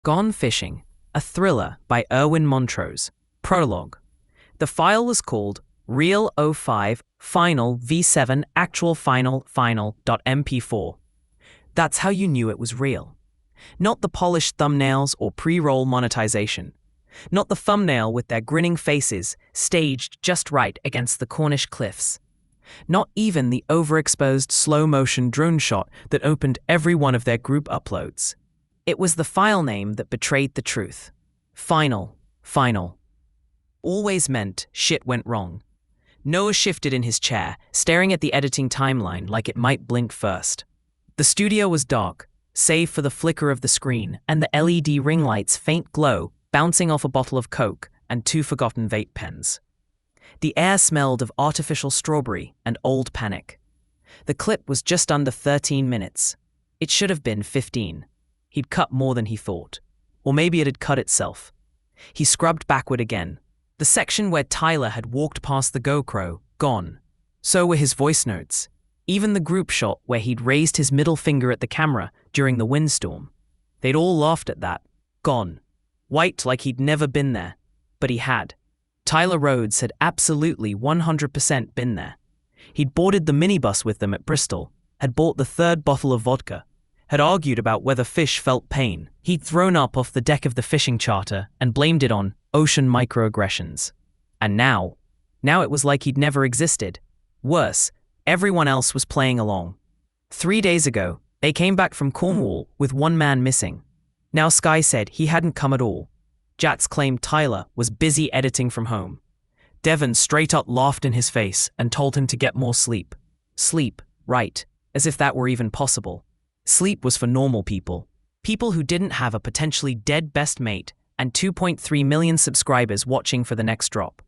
Gone Fishing, a thriller by Irwin Montrose. Prologue. The file was called Real 05 Final V7 Actual Final.mp4. That's how you knew it was real. Not the polished thumbnails or pre-roll monetization. Not the thumbnail with their grinning faces staged just right against the Cornish cliffs. Not even the overexposed slow-motion drone shot that opened every one of their group uploads. It was the file name that betrayed the truth. Final. Always meant shit went wrong. Noah shifted in his chair, staring at the editing timeline like it might blink first. The studio was dark, save for the flicker of the screen and the LED ring light's faint glow bouncing off a bottle of Coke and 2 forgotten vape pens. The air smelled of artificial strawberry and old panic. The clip was just under 13 minutes. It should have been 15. He'd cut more than he thought. Or maybe it had cut itself. He scrubbed backward again. The section where Tyler had walked past the GoPro, gone. So were his voice notes. Even the group shot where he'd raised his middle finger at the camera during the windstorm. They'd all laughed at that. Gone. White like he'd never been there. But he had. Tyler Rhodes had absolutely 100% been there. He'd boarded the minibus with them at Bristol, had bought the 3rd bottle of vodka, had argued about whether fish felt pain. He'd thrown up off the deck of the fishing charter and blamed it on ocean microaggressions. And now it was like he'd never existed. Worse, everyone else was playing along. 3 days ago, they came back from Cornwall with 1 man missing. Now Sky said he hadn't come at all. Jats claimed Tyler was busy editing from home. Devon straight up laughed in his face and told him to get more sleep. Sleep, right, as if that were even possible. Sleep was for normal people. People who didn't have a potentially dead best mate and 2.3 million subscribers watching for the next drop.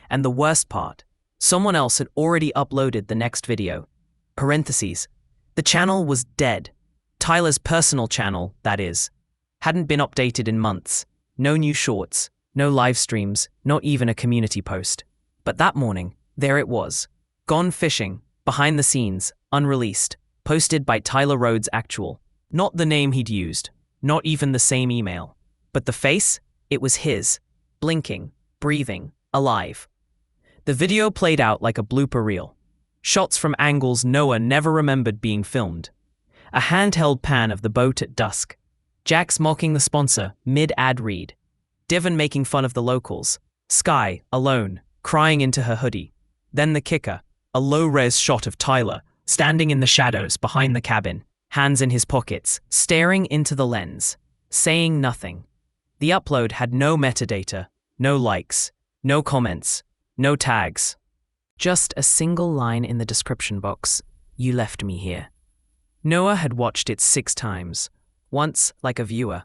And the worst part, someone else had already uploaded the next video. Parentheses. The channel was dead. Tyler's personal channel, that is. Hadn't been updated in months. No new shorts, no live streams, not even a community post. But that morning, there it was. Gone Fishing, behind the scenes, unreleased, posted by Tyler Rhodes Actual. Not the name he'd used, not even the same email. But the face, it was his. Blinking, breathing, alive. The video played out like a blooper reel. Shots from angles Noah never remembered being filmed. A handheld pan of the boat at dusk. Jax mocking the sponsor, mid-ad read. Devon making fun of the locals. Sky, alone, crying into her hoodie. Then the kicker, a low-res shot of Tyler, standing in the shadows behind the cabin, hands in his pockets, staring into the lens, saying nothing. The upload had no metadata, no likes, no comments, no tags. Just a single line in the description box, "You left me here." Noah had watched it 6 times. Once like a viewer,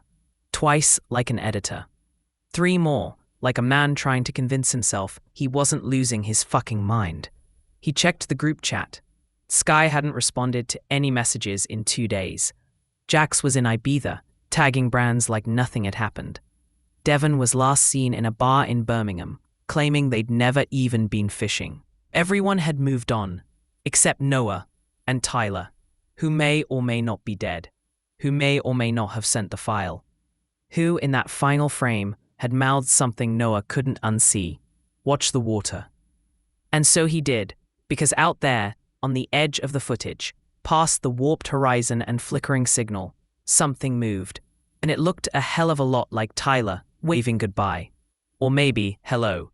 twice like an editor. 3 more, like a man trying to convince himself he wasn't losing his fucking mind. He checked the group chat. Sky hadn't responded to any messages in 2 days. Jax was in Ibiza, tagging brands like nothing had happened. Devon was last seen in a bar in Birmingham, claiming they'd never even been fishing. Everyone had moved on, except Noah and Tyler, who may or may not be dead. Who may or may not have sent the file. Who, in that final frame, had mouthed something Noah couldn't unsee. Watch the water. And so he did, because out there, on the edge of the footage, past the warped horizon and flickering signal, something moved. And it looked a hell of a lot like Tyler waving goodbye. Or maybe hello.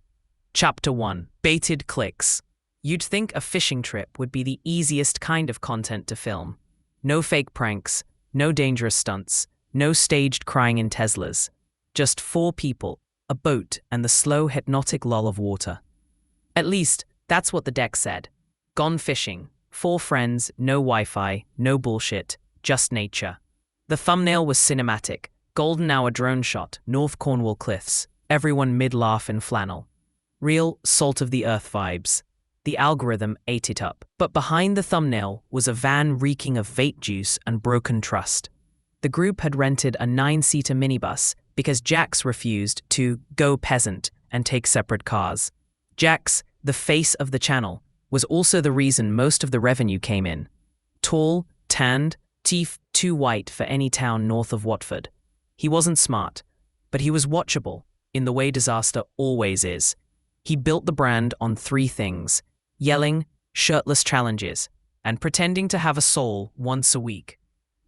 Chapter 1. Baited clicks. You'd think a fishing trip would be the easiest kind of content to film. No fake pranks. No dangerous stunts, no staged crying in Teslas. Just 4 people, a boat, and the slow hypnotic lull of water. At least, that's what the deck said. Gone fishing, 4 friends, no Wi-Fi, no bullshit, just nature. The thumbnail was cinematic, golden hour drone shot, North Cornwall cliffs, everyone mid-laugh in flannel. Real salt of the earth vibes. The algorithm ate it up. But behind the thumbnail was a van reeking of vape juice and broken trust. The group had rented a 9-seater minibus because Jax refused to go peasant and take separate cars. Jax, the face of the channel, was also the reason most of the revenue came in. Tall, tanned, teeth too white for any town north of Watford. He wasn't smart, but he was watchable, in the way disaster always is. He built the brand on three things: yelling, shirtless challenges, and pretending to have a soul once a week.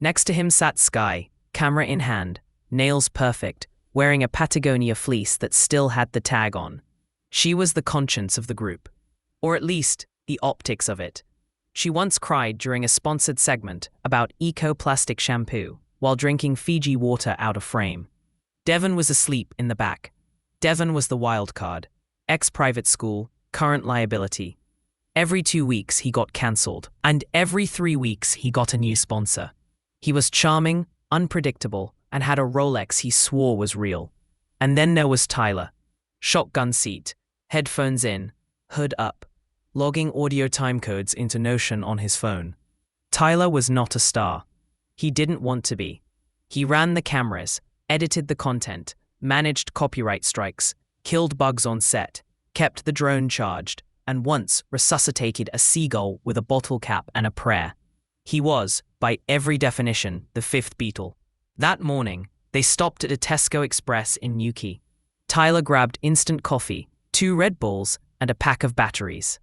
Next to him sat Sky, camera in hand, nails perfect, wearing a Patagonia fleece that still had the tag on. She was the conscience of the group, or at least the optics of it. She once cried during a sponsored segment about eco-plastic shampoo while drinking Fiji water out of frame. Devon was asleep in the back. Devon was the wild card, ex-private school, current liability. Every 2 weeks he got cancelled, and every 3 weeks he got a new sponsor. He was charming, unpredictable, and had a Rolex he swore was real. And then there was Tyler. Shotgun seat, headphones in, hood up, logging audio timecodes into Notion on his phone. Tyler was not a star. He didn't want to be. He ran the cameras, edited the content, managed copyright strikes, killed bugs on set, kept the drone charged, and once resuscitated a seagull with a bottle cap and a prayer. He was, by every definition, the fifth Beatle. That morning, they stopped at a Tesco Express in Newquay. Tyler grabbed instant coffee, 2 Red Bulls, and a pack of batteries.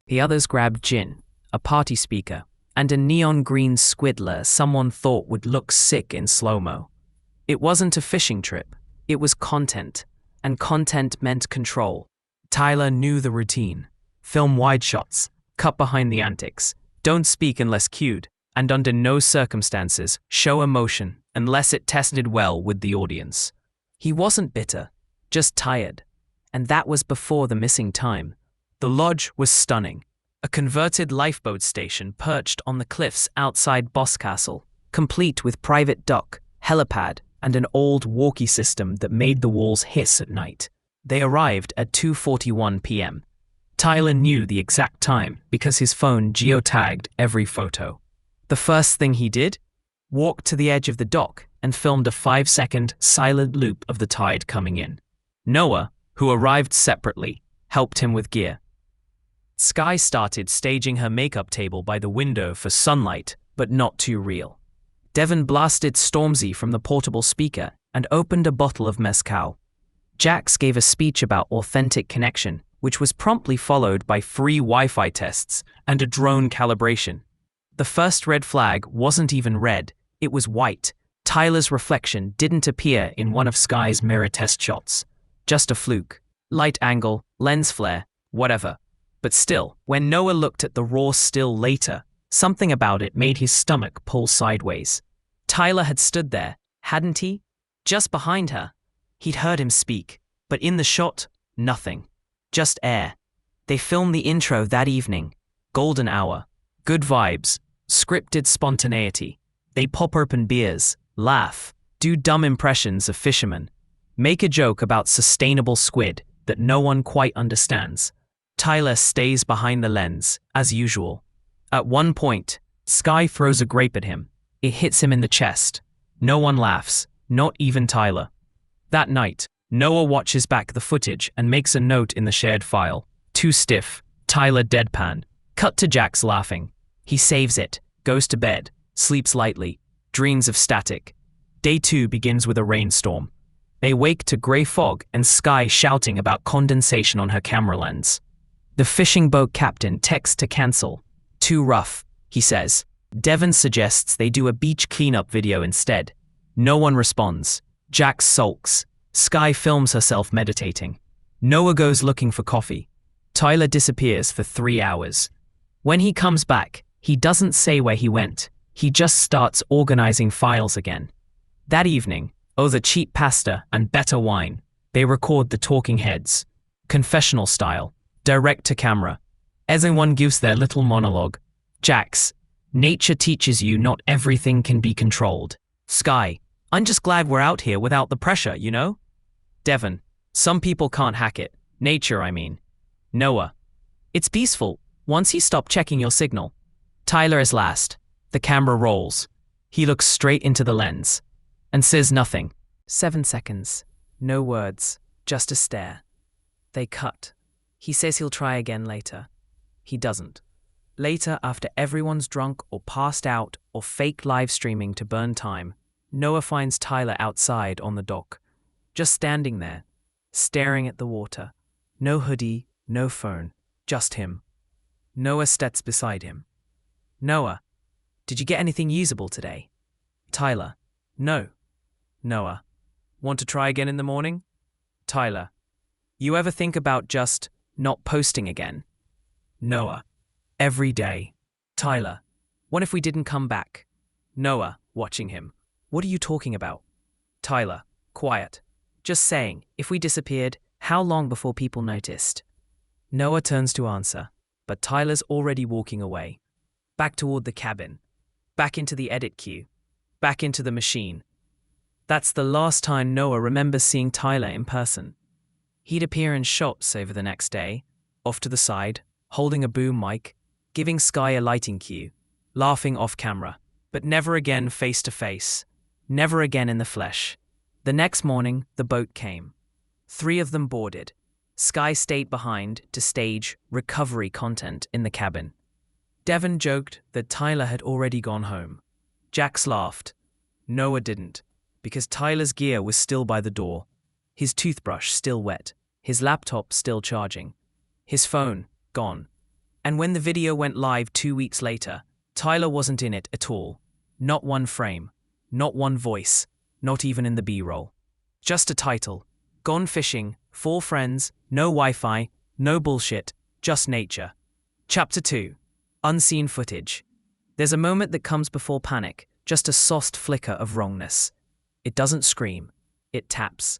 The others grabbed gin, a party speaker, and a neon green squiddler someone thought would look sick in slow-mo. It wasn't a fishing trip, it was content, and content meant control. Tyler knew the routine. Film wide shots, cut behind the antics, don't speak unless cued, and under no circumstances show emotion unless it tested well with the audience. He wasn't bitter, just tired, and that was before the missing time. The lodge was stunning. A converted lifeboat station perched on the cliffs outside Boscastle, complete with private dock, helipad, and an old walkie system that made the walls hiss at night. They arrived at 2:41 p.m. Tyler knew the exact time because his phone geotagged every photo. The first thing he did? Walked to the edge of the dock and filmed a 5-second silent loop of the tide coming in. Noah, who arrived separately, helped him with gear. Sky started staging her makeup table by the window for sunlight, but not too real. Devon blasted Stormzy from the portable speaker and opened a bottle of mezcal. Jax gave a speech about authentic connection, which was promptly followed by free Wi-Fi tests and a drone calibration. The first red flag wasn't even red, it was white. Tyler's reflection didn't appear in one of Sky's mirror test shots. Just a fluke. Light angle, lens flare, whatever. But still, when Noah looked at the raw still later, something about it made his stomach pull sideways. Tyler had stood there, hadn't he? Just behind her. He'd heard him speak, but in the shot, nothing. Just air. They filmed the intro that evening. Golden hour. Good vibes. Scripted spontaneity. They pop open beers, laugh, do dumb impressions of fishermen, make a joke about sustainable squid that no one quite understands. Tyler stays behind the lens, as usual. At one point, Sky throws a grape at him. It hits him in the chest. No one laughs, not even Tyler. That night, Noah watches back the footage and makes a note in the shared file. Too stiff. Tyler deadpan. Cut to Jax laughing. He saves it, goes to bed, sleeps lightly, dreams of static. Day 2 begins with a rainstorm. They wake to grey fog and Sky shouting about condensation on her camera lens. The fishing boat captain texts to cancel. Too rough, he says. Devon suggests they do a beach cleanup video instead. No one responds. Jax sulks. Sky films herself meditating. Noah goes looking for coffee. Tyler disappears for 3 hours. When he comes back, he doesn't say where he went. He just starts organizing files again. That evening, over cheap pasta and better wine, they record the talking heads. Confessional style, direct to camera. Everyone gives their little monologue. Jax, nature teaches you not everything can be controlled. Sky, I'm just glad we're out here without the pressure, you know? Devon, some people can't hack it. Nature, I mean. Noah, it's peaceful, once you stop checking your signal. Tyler is last. The camera rolls. He looks straight into the lens and says nothing. 7 seconds. No words, just a stare. They cut. He says he'll try again later. He doesn't. Later, after everyone's drunk or passed out or fake live streaming to burn time, Noah finds Tyler outside on the dock, just standing there, staring at the water. No hoodie, no phone, just him. Noah steps beside him. Noah, did you get anything usable today? Tyler, no. Noah, want to try again in the morning? Tyler, you ever think about just not posting again? Noah, every day. Tyler, what if we didn't come back? Noah, watching him, what are you talking about? Tyler, quiet. Just saying, if we disappeared, how long before people noticed? Noah turns to answer, but Tyler's already walking away. Back toward the cabin. Back into the edit queue. Back into the machine. That's the last time Noah remembers seeing Tyler in person. He'd appear in shots over the next day, off to the side, holding a boom mic, giving Sky a lighting cue, laughing off camera, but never again face to face, never again in the flesh. The next morning, the boat came. 3 of them boarded. Sky stayed behind to stage recovery content in the cabin. Devon joked that Tyler had already gone home. Jax laughed. Noah didn't, because Tyler's gear was still by the door, his toothbrush still wet, his laptop still charging, his phone gone. And when the video went live 2 weeks later, Tyler wasn't in it at all. Not one frame, not one voice, not even in the B-roll. Just a title. Gone fishing, 4 friends, no Wi-Fi, no bullshit, just nature. Chapter 2. Unseen footage. There's a moment that comes before panic, just a soft flicker of wrongness. It doesn't scream, it taps.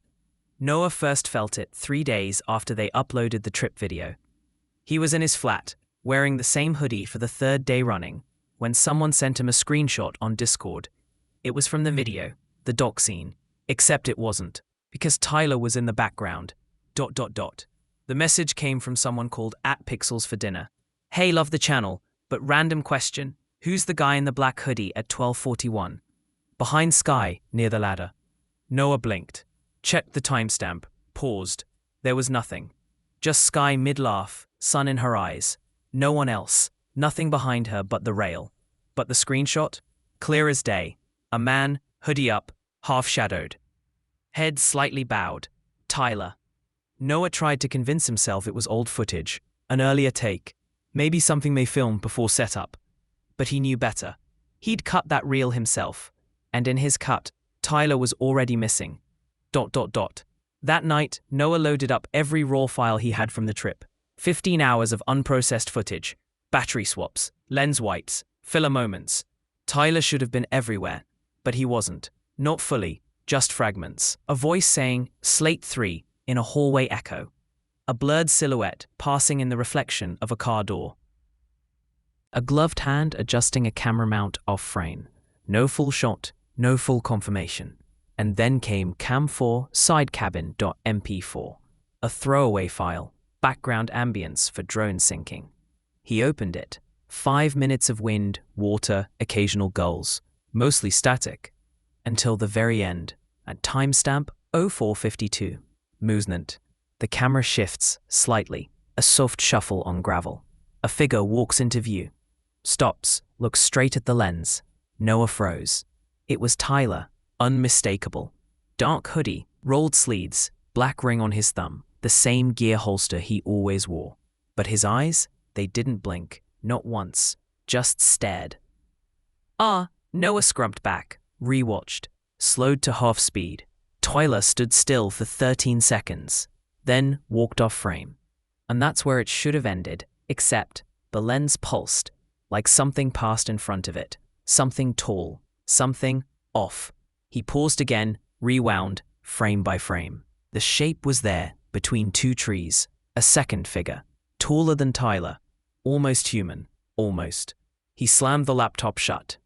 Noah first felt it 3 days after they uploaded the trip video. He was in his flat, wearing the same hoodie for the 3rd day running, when someone sent him a screenshot on Discord. It was from the video, the dock scene, except it wasn't, because Tyler was in the background. ... The message came from someone called @PixelsForDinner. Hey, love the channel, but random question, who's the guy in the black hoodie at 12:41? Behind Sky, near the ladder. Noah blinked, checked the timestamp, paused. There was nothing. Just Sky mid-laugh, sun in her eyes. No one else, nothing behind her but the rail. But the screenshot? Clear as day. A man, hoodie up, half-shadowed. Head slightly bowed. Tyler. Noah tried to convince himself it was old footage, an earlier take, maybe something they filmed before setup. But he knew better. He'd cut that reel himself, and in his cut, Tyler was already missing. ... That night, Noah loaded up every raw file he had from the trip. 15 hours of unprocessed footage, battery swaps, lens wipes, filler moments. Tyler should have been everywhere, but he wasn't. Not fully, just fragments. A voice saying, Slate 3, in a hallway echo. A blurred silhouette passing in the reflection of a car door. A gloved hand adjusting a camera mount off frame. No full shot, no full confirmation. And then came cam4 sidecabin.mp4. A throwaway file, background ambience for drone syncing. He opened it. 5 minutes of wind, water, occasional gulls. Mostly static. Until the very end. At timestamp 04:52. Movement. The camera shifts slightly. A soft shuffle on gravel. A figure walks into view. Stops, looks straight at the lens. Noah froze. It was Tyler, unmistakable. Dark hoodie, rolled sleeves, black ring on his thumb, the same gear holster he always wore. But his eyes, they didn't blink, not once, just stared. Noah scrumped back, rewatched, slowed to half speed. Tyler stood still for 13 seconds, then walked off frame. And that's where it should have ended, except the lens pulsed, like something passed in front of it, something tall, something off. He paused again, rewound, frame by frame. The shape was there, between 2 trees, a second figure, taller than Tyler, almost human, almost. He slammed the laptop shut.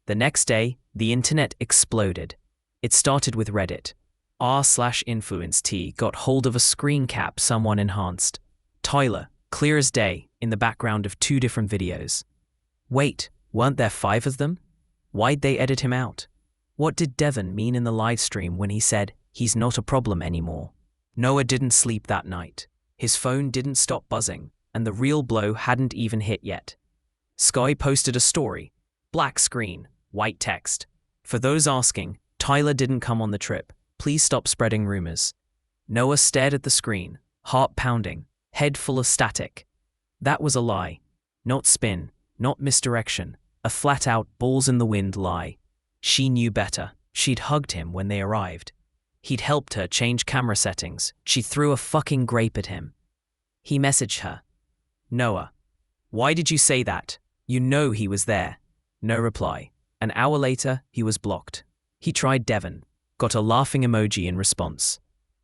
The next day, the internet exploded. It started with Reddit. r/influence_t got hold of a screen cap someone enhanced. Tyler, clear as day, in the background of 2 different videos. Wait, weren't there 5 of them? Why'd they edit him out? What did Devon mean in the livestream when he said, he's not a problem anymore? Noah didn't sleep that night. His phone didn't stop buzzing, and the real blow hadn't even hit yet. Sky posted a story. Black screen, white text. For those asking, Tyler didn't come on the trip. Please stop spreading rumors. Noah stared at the screen, heart pounding, head full of static. That was a lie. Not spin, not misdirection. A flat-out balls-in-the-wind lie. She knew better. She'd hugged him when they arrived. He'd helped her change camera settings. She threw a fucking grape at him. He messaged her. Noah, why did you say that? You know he was there. No reply. An hour later, he was blocked. He tried Devon. Got a laughing emoji in response.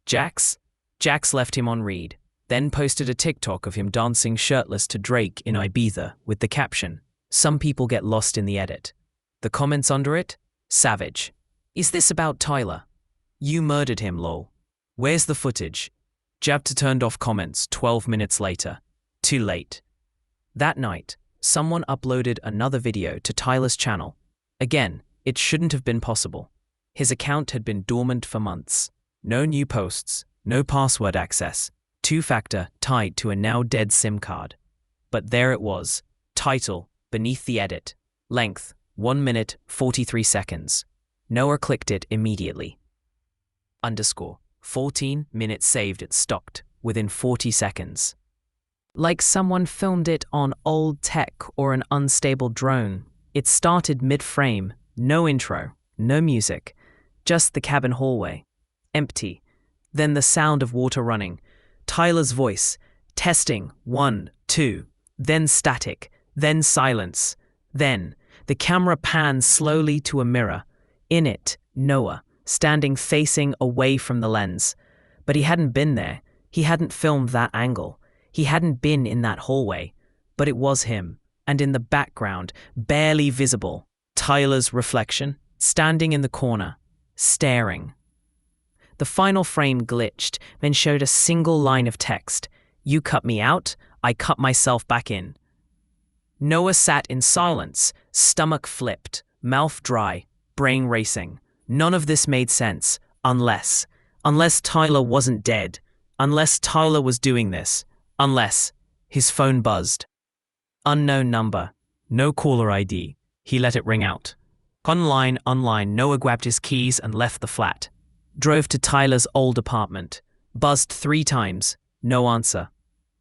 Jax? Jax left him on read. Then posted a TikTok of him dancing shirtless to Drake in Ibiza with the caption, "Some people get lost in the edit." The comments under it? Savage. Is this about Tyler? You murdered him, lol. Where's the footage? Jabta turned off comments 12 minutes later. Too late. That night, someone uploaded another video to Tyler's channel. Again, it shouldn't have been possible. His account had been dormant for months. No new posts, no password access, two-factor tied to a now-dead SIM card. But there it was. Title, beneath the edit. Length, 1 minute, 43 seconds. Noah clicked it immediately. 14 minutes saved it stocked within 40 seconds. Like someone filmed it on old tech or an unstable drone. It started mid-frame, no intro, no music, just the cabin hallway. Empty. Then the sound of water running. Tyler's voice. Testing. 1, 2. Then static. Then silence. Then the camera pans slowly to a mirror. In it, Noah, standing facing away from the lens. But he hadn't been there. He hadn't filmed that angle. He hadn't been in that hallway. But it was him. And in the background, barely visible, Tyler's reflection, standing in the corner, staring. The final frame glitched, then showed a single line of text. You cut me out, I cut myself back in. Noah sat in silence, stomach flipped, mouth dry, brain racing. None of this made sense, unless Tyler wasn't dead, unless Tyler was doing this, unless his phone buzzed. Unknown number, no caller ID. He let it ring out. Online, Noah grabbed his keys and left the flat. Drove to Tyler's old apartment. Buzzed 3 times, no answer.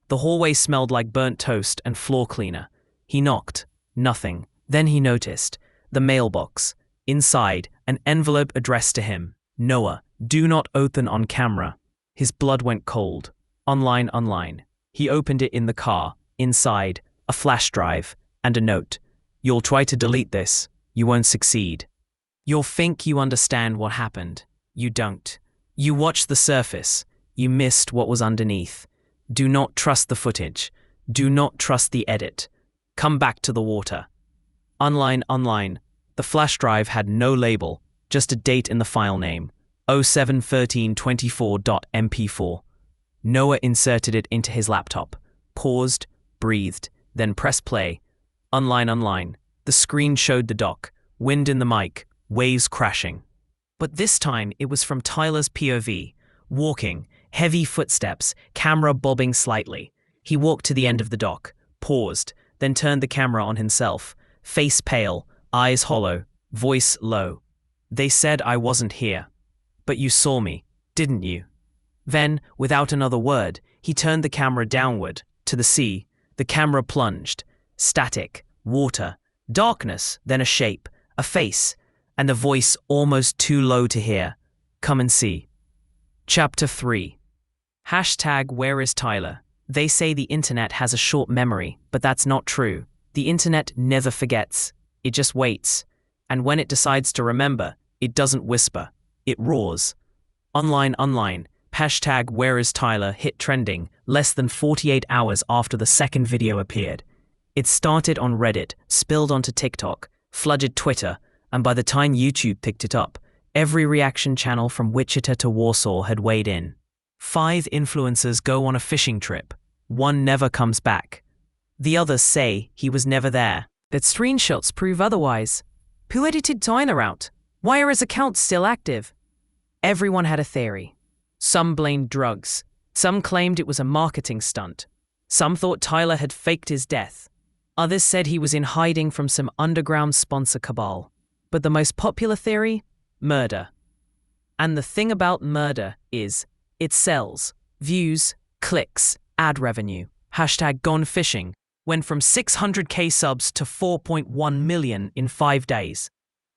The hallway smelled like burnt toast and floor cleaner. He knocked, nothing. Then he noticed the mailbox. Inside, an envelope addressed to him. Noah, do not open on camera. His blood went cold. Online. He opened it in the car. Inside, a flash drive and a note. You'll try to delete this. You won't succeed. You'll think you understand what happened. You don't. You watched the surface. You missed what was underneath. Do not trust the footage. Do not trust the edit. Come back to the water. Online. The flash drive had no label, just a date in the file name. 07/13/24.mp4. Noah inserted it into his laptop. Paused, breathed, then pressed play. Online. The screen showed the dock. Wind in the mic. Waves crashing. But this time it was from Tyler's POV. Walking, heavy footsteps, camera bobbing slightly. He walked to the end of the dock, paused, then turned the camera on himself. Face pale, eyes hollow, voice low. They said I wasn't here. But you saw me, didn't you? Then, without another word, he turned the camera downward, to the sea. The camera plunged. Static, water, darkness, then a shape, a face, and a voice almost too low to hear. Come and see. Chapter 3. #Where is Tyler? They say the internet has a short memory, but that's not true. The internet never forgets. It just waits. And when it decides to remember, it doesn't whisper. It roars. Online. #Where is Tyler hit trending less than 48 hours after the second video appeared. It started on Reddit, spilled onto TikTok, flooded Twitter, and by the time YouTube picked it up, every reaction channel from Wichita to Warsaw had weighed in. 5 influencers go on a fishing trip. 1 never comes back. The others say he was never there. That screenshots prove otherwise. Who edited Tyler out? Why are his accounts still active? Everyone had a theory. Some blamed drugs. Some claimed it was a marketing stunt. Some thought Tyler had faked his death. Others said he was in hiding from some underground sponsor cabal. But the most popular theory? Murder. And the thing about murder is, it sells. Views, clicks, ad revenue. Hashtag gone fishing went from 600k subs to 4.1 million in 5 days.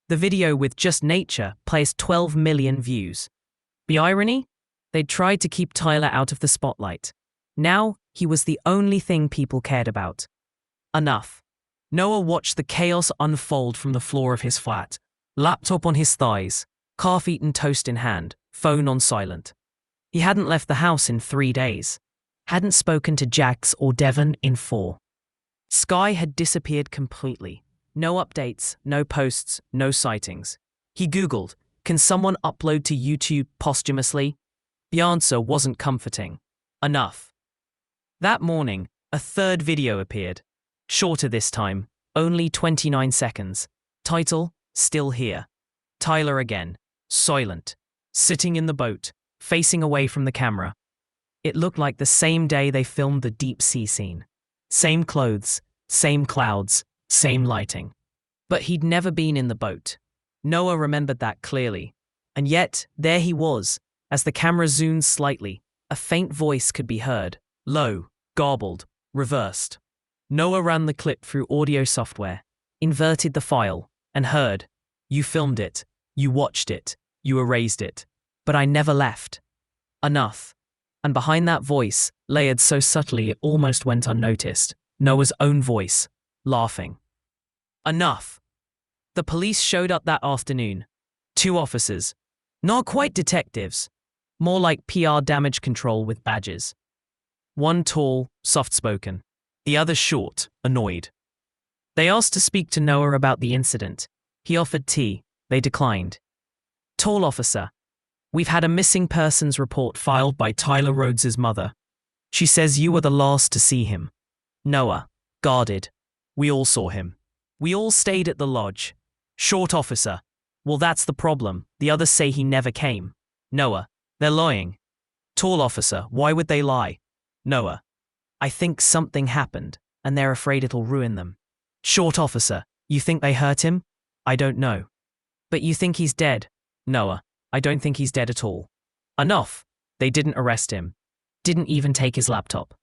The video with just nature placed 12 million views. The irony? They'd tried to keep Tyler out of the spotlight. Now, he was the only thing people cared about. Enough. Noah watched the chaos unfold from the floor of his flat. Laptop on his thighs, half-eaten toast in hand, phone on silent. He hadn't left the house in 3 days. Hadn't spoken to Jax or Devon in 4. Sky had disappeared completely. No updates, no posts, no sightings. He Googled, can someone upload to YouTube posthumously? The answer wasn't comforting. Enough. That morning, a third video appeared. Shorter this time, only 29 seconds. Title, Still Here. Tyler again, silent, sitting in the boat, facing away from the camera. It looked like the same day they filmed the deep sea scene. Same clothes, same clouds, same lighting. But he'd never been in the boat. Noah remembered that clearly. And yet, there he was. As the camera zoomed slightly, a faint voice could be heard. Low, garbled, reversed. Noah ran the clip through audio software, inverted the file, and heard, "You filmed it, you watched it, you erased it. But I never left." Enough. And behind that voice, layered so subtly it almost went unnoticed, Noah's own voice, laughing. Enough. The police showed up that afternoon. 2 officers. Not quite detectives. More like PR damage control with badges. One tall, soft-spoken. The other short, annoyed. They asked to speak to Noah about the incident. He offered tea. They declined. Tall officer. We've had a missing persons report filed by Tyler Rhodes's mother. She says you were the last to see him. Noah. Guarded. We all saw him. We all stayed at the lodge. Short officer. Well, that's the problem. The others say he never came. Noah. They're lying. Tall officer. Why would they lie? Noah. I think something happened, and they're afraid it'll ruin them. Short officer. You think they hurt him? I don't know. But you think he's dead? Noah. I don't think he's dead at all. Enough. They didn't arrest him. Didn't even take his laptop.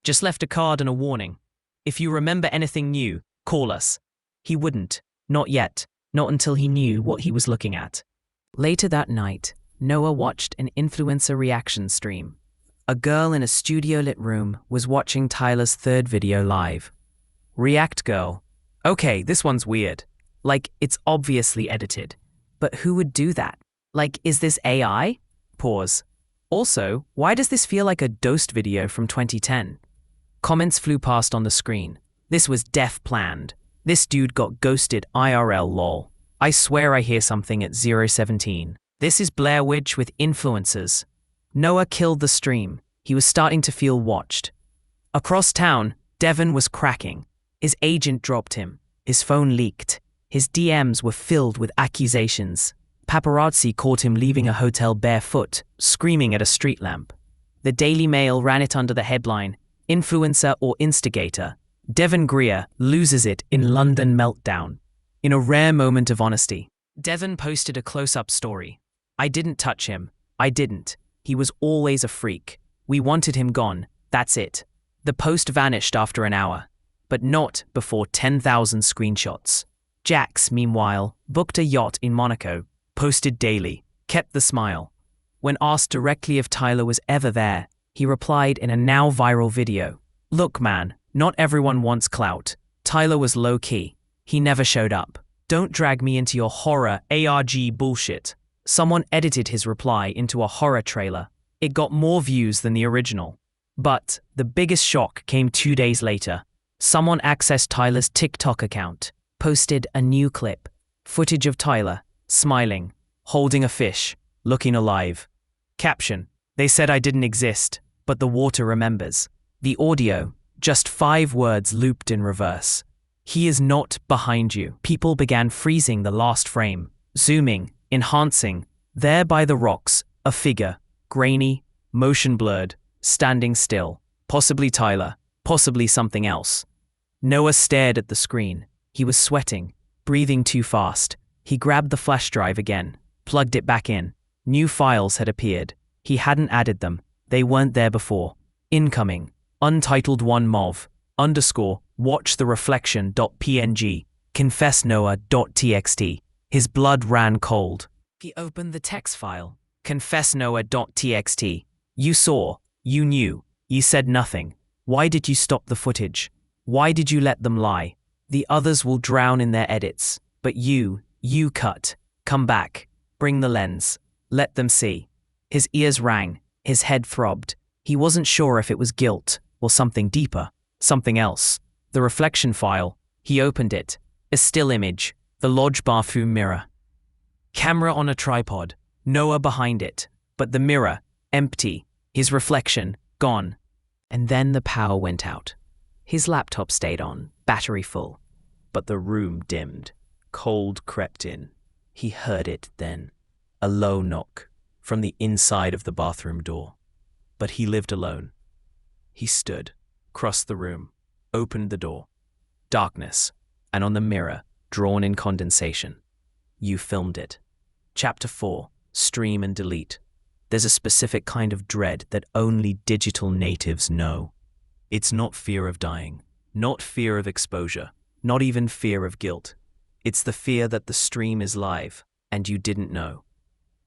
Just left a card and a warning. If you remember anything new, call us. He wouldn't. Not yet. Not until he knew what he was looking at. Later that night, Noah watched an influencer reaction stream. A girl in a studio-lit room was watching Tyler's third video live. React girl. Okay, this one's weird. Like, it's obviously edited. But who would do that? Like, is this AI? Pause. Also, why does this feel like a Dosed video from 2010? Comments flew past on the screen. This was def planned. This dude got ghosted IRL lol. I swear I hear something at 017. This is Blair Witch with influencers. Noah killed the stream. He was starting to feel watched. Across town, Devon was cracking. His agent dropped him. His phone leaked. His DMs were filled with accusations. Paparazzi caught him leaving a hotel barefoot, screaming at a street lamp. The Daily Mail ran it under the headline, "Influencer or Instigator. Devon Greer loses it in London meltdown." In a rare moment of honesty, Devon posted a close-up story. I didn't touch him. I didn't. He was always a freak. We wanted him gone. That's it. The post vanished after an hour, but not before 10,000 screenshots. Jax, meanwhile, booked a yacht in Monaco, posted daily, kept the smile. When asked directly if Tyler was ever there, he replied in a now viral video, "Look man, not everyone wants clout. Tyler was low-key. He never showed up. Don't drag me into your horror ARG bullshit." Someone edited his reply into a horror trailer. It got more views than the original. But the biggest shock came 2 days later. Someone accessed Tyler's TikTok account, posted a new clip, footage of Tyler, smiling, holding a fish, looking alive. Caption, "They said I didn't exist, but the water remembers." The audio, just 5 words looped in reverse. "He is not behind you." People began freezing the last frame, zooming, enhancing. There by the rocks, a figure, grainy, motion blurred, standing still. Possibly Tyler, possibly something else. Noah stared at the screen. He was sweating, breathing too fast. He grabbed the flash drive again, plugged it back in. New files had appeared. He hadn't added them. They weren't there before. Incoming. Untitled 1 mov. _ watch the reflection.png. Confess Noah.txt. His blood ran cold. He opened the text file. Confess Noah.txt. You saw. You knew. You said nothing. Why did you stop the footage? Why did you let them lie? The others will drown in their edits. But you cut. Come back. Bring the lens. Let them see. His ears rang. His head throbbed. He wasn't sure if it was guilt or something deeper, something else. The reflection file. He opened it. A still image. The lodge bathroom mirror. Camera on a tripod. Noah behind it. But the mirror, empty. His reflection, gone. And then the power went out. His laptop stayed on, battery full. But the room dimmed. Cold crept in. He heard it then. A low knock from the inside of the bathroom door. But he lived alone. He stood, crossed the room, opened the door. Darkness, and on the mirror, drawn in condensation. You filmed it. Chapter 4, Stream and Delete. There's a specific kind of dread that only digital natives know. It's not fear of dying, not fear of exposure, not even fear of guilt. It's the fear that the stream is live, and you didn't know.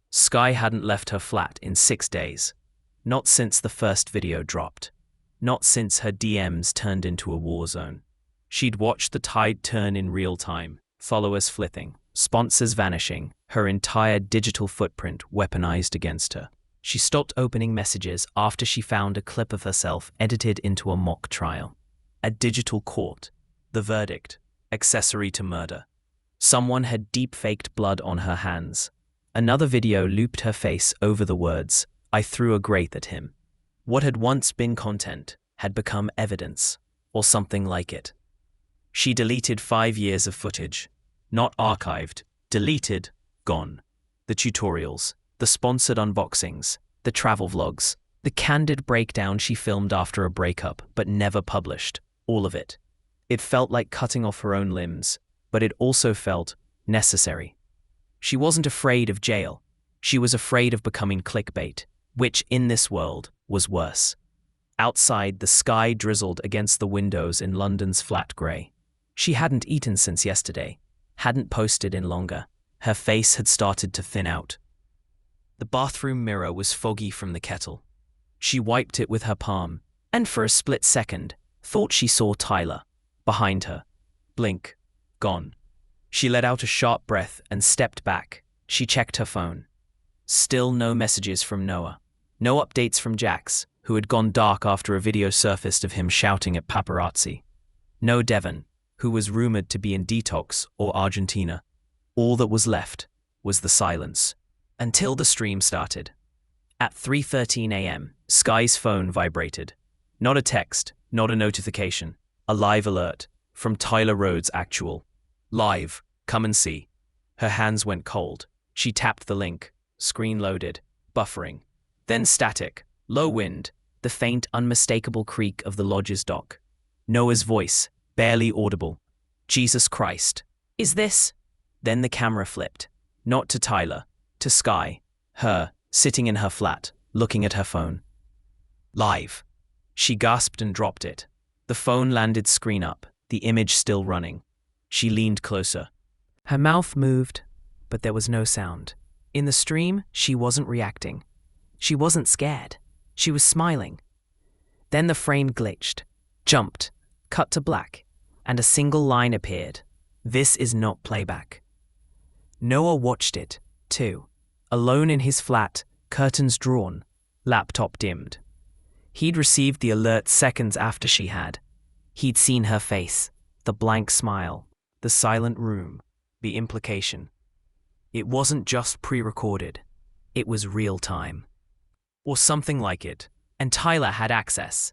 Sky hadn't left her flat in 6 days. Not since the first video dropped. Not since her DMs turned into a war zone. She'd watched the tide turn in real time, followers flitting, sponsors vanishing, her entire digital footprint weaponized against her. She stopped opening messages after she found a clip of herself edited into a mock trial. A digital court. The verdict. Accessory to murder. Someone had deep-faked blood on her hands. Another video looped her face over the words, "I threw a grape at him." What had once been content had become evidence, or something like it. She deleted 5 years of footage. Not archived, deleted, gone. The tutorials, the sponsored unboxings, the travel vlogs, the candid breakdown she filmed after a breakup but never published, all of it. It felt like cutting off her own limbs, but it also felt necessary. She wasn't afraid of jail. She was afraid of becoming clickbait, which in this world was worse. Outside, the sky drizzled against the windows in London's flat grey. She hadn't eaten since yesterday, hadn't posted in longer. Her face had started to thin out. The bathroom mirror was foggy from the kettle. She wiped it with her palm, and for a split second, thought she saw Tyler, behind her. Blink. Gone. She let out a sharp breath and stepped back. She checked her phone. Still no messages from Noah. No updates from Jax, who had gone dark after a video surfaced of him shouting at paparazzi. No Devon, who was rumored to be in detox or Argentina. All that was left was the silence. Until the stream started. At 3:13 a.m., Sky's phone vibrated. Not a text, not a notification. A live alert from Tyler Rhodes Actual. Live, come and see. Her hands went cold. She tapped the link. Screen loaded, buffering. Then static, low wind, the faint, unmistakable creak of the lodge's dock. Noah's voice, barely audible. Jesus Christ. Is this? Then the camera flipped. Not to Tyler, to Sky. Her, sitting in her flat, looking at her phone. Live. She gasped and dropped it. The phone landed screen up, the image still running. She leaned closer. Her mouth moved, but there was no sound. In the stream, she wasn't reacting. She wasn't scared. She was smiling. Then the frame glitched, jumped, cut to black, and a single line appeared. This is not playback. Noah watched it, too. Alone in his flat, curtains drawn, laptop dimmed. He'd received the alert seconds after she had. He'd seen her face, the blank smile, the silent room, the implication. It wasn't just pre-recorded. It was real time. Or something like it, and Tyler had access.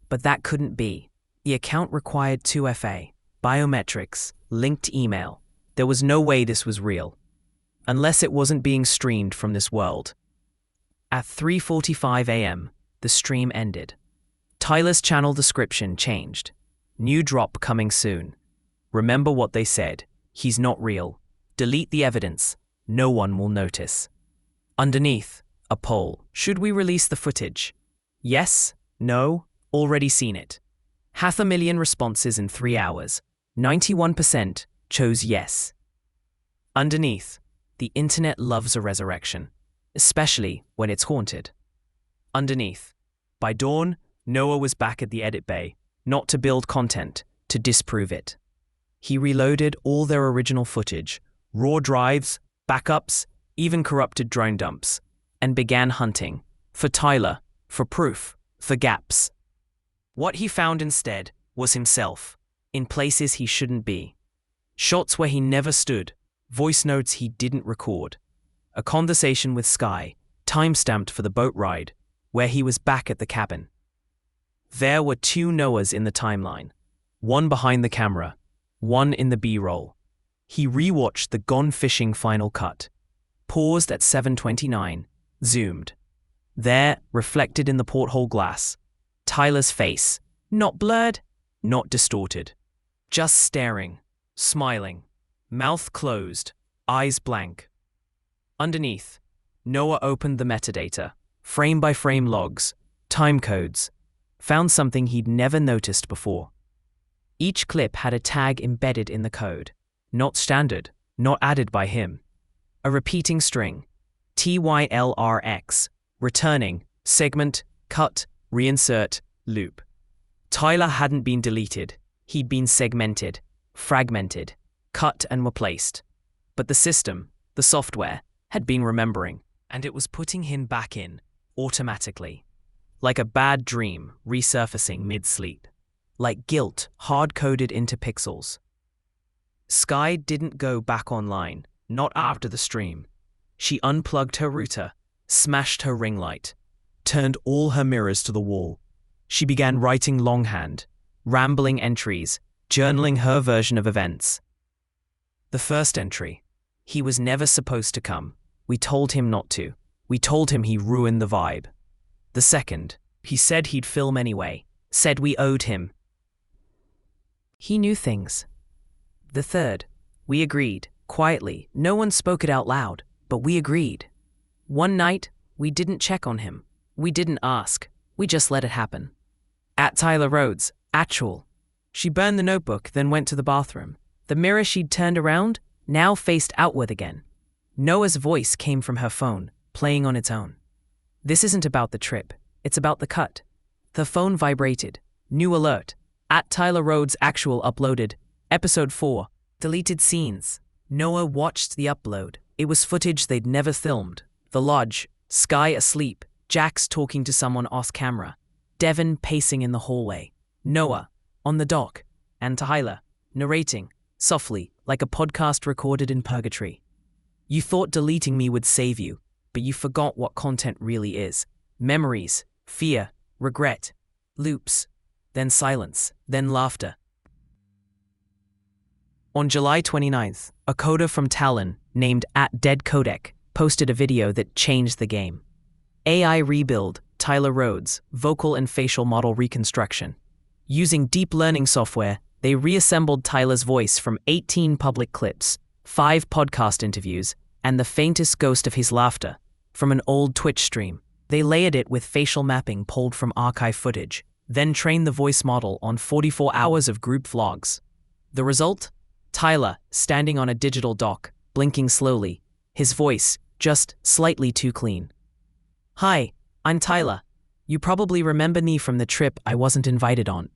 But that couldn't be. The account required 2FA, biometrics, linked email. There was no way this was real. Unless it wasn't being streamed from this world. At 3:45 a.m., the stream ended. Tyler's channel description changed. New drop coming soon. Remember what they said. He's not real. Delete the evidence. No one will notice. Underneath, a poll. Should we release the footage? Yes, no, already seen it. 500,000 responses in 3 hours. 91% chose yes. Underneath, the internet loves a resurrection, especially when it's haunted. Underneath, by dawn, Noah was back at the edit bay, not to build content, to disprove it. He reloaded all their original footage, raw drives, backups, even corrupted drone dumps, and began hunting for Tyler, for proof, for gaps. What he found instead was himself, in places he shouldn't be. Shots where he never stood, voice notes he didn't record. A conversation with Sky, time-stamped for the boat ride, where he was back at the cabin. There were 2 Noahs in the timeline, one behind the camera, one in the B-roll. He rewatched the Gone Fishing final cut, paused at 7:29, zoomed. There, reflected in the porthole glass, Tyler's face, not blurred, not distorted, just staring, smiling, mouth closed, eyes blank. Underneath, Noah opened the metadata, frame-by-frame logs, time codes, found something he'd never noticed before. Each clip had a tag embedded in the code, not standard, not added by him. A repeating string, TYLRX, returning, segment, cut, reinsert, loop. Tyler hadn't been deleted, he'd been segmented, fragmented, cut and replaced. But the system, the software, had been remembering, and it was putting him back in, automatically. Like a bad dream resurfacing mid-sleep. Like guilt hard-coded into pixels. Sky didn't go back online, not after the stream. She unplugged her router, smashed her ring light, turned all her mirrors to the wall. She began writing longhand, rambling entries, journaling her version of events. The first entry. He was never supposed to come. We told him not to. We told him he ruined the vibe. The second. He said he'd film anyway. Said we owed him. He knew things. The third. We agreed, quietly. No one spoke it out loud, but we agreed. One night, we didn't check on him. We didn't ask. We just let it happen. At Tyler Rhodes, actual. She burned the notebook, then went to the bathroom. The mirror she'd turned around now faced outward again. Noah's voice came from her phone, playing on its own. This isn't about the trip. It's about the cut. The phone vibrated. New alert. At Tyler Rhodes actual uploaded. Episode 4. Deleted scenes. Noah watched the upload. It was footage they'd never filmed. The lodge. Sky asleep. Jax talking to someone off camera. Devon pacing in the hallway. Noah, on the dock. And Tyler, narrating, softly, like a podcast recorded in purgatory. You thought deleting me would save you, but you forgot what content really is. Memories, fear, regret, loops, then silence, then laughter. On July 29th, a coder from Talon, named @DeadCodec, posted a video that changed the game. AI rebuild, Tyler Rhodes, vocal and facial model reconstruction. Using deep learning software, they reassembled Tyler's voice from 18 public clips, 5 podcast interviews, and the faintest ghost of his laughter from an old Twitch stream. They layered it with facial mapping pulled from archive footage, then trained the voice model on 44 hours of group vlogs. The result? Tyler, standing on a digital dock, blinking slowly, his voice just slightly too clean. Hi, I'm Tyler. You probably remember me from the trip I wasn't invited on.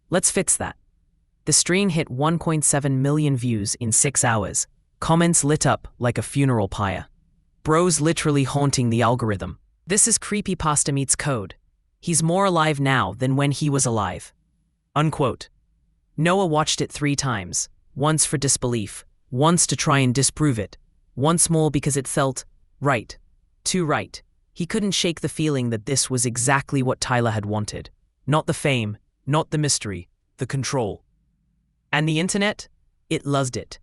Let's fix that. The stream hit 1.7 million views in 6 hours. Comments lit up like a funeral pyre. Bros literally haunting the algorithm. This is creepypasta meets code. He's more alive now than when he was alive. Unquote. Noah watched it 3 times, once for disbelief, once to try and disprove it, once more because it felt right. Too right. He couldn't shake the feeling that this was exactly what Tyler had wanted. Not the fame, not the mystery, the control. And the internet? It loved it.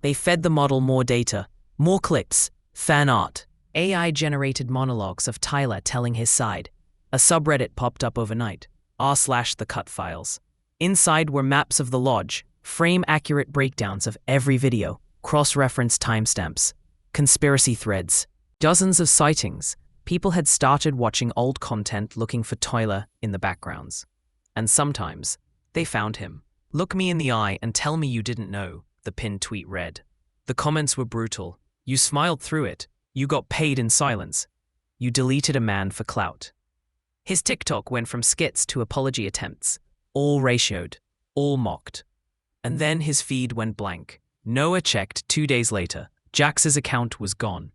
They fed the model more data, more clips, fan art, AI-generated monologues of Tyler telling his side. A subreddit popped up overnight, r/the cut files. Inside were maps of the lodge, frame-accurate breakdowns of every video, cross-reference timestamps, conspiracy threads, Dozens of sightings. People had started watching old content looking for Tyler in the backgrounds. And sometimes, they found him. "Look me in the eye and tell me you didn't know," the pinned tweet read. The comments were brutal. "You smiled through it. You got paid in silence. You deleted a man for clout." His TikTok went from skits to apology attempts, all ratioed, all mocked. And then his feed went blank. Noah checked 2 days later. Jax's account was gone.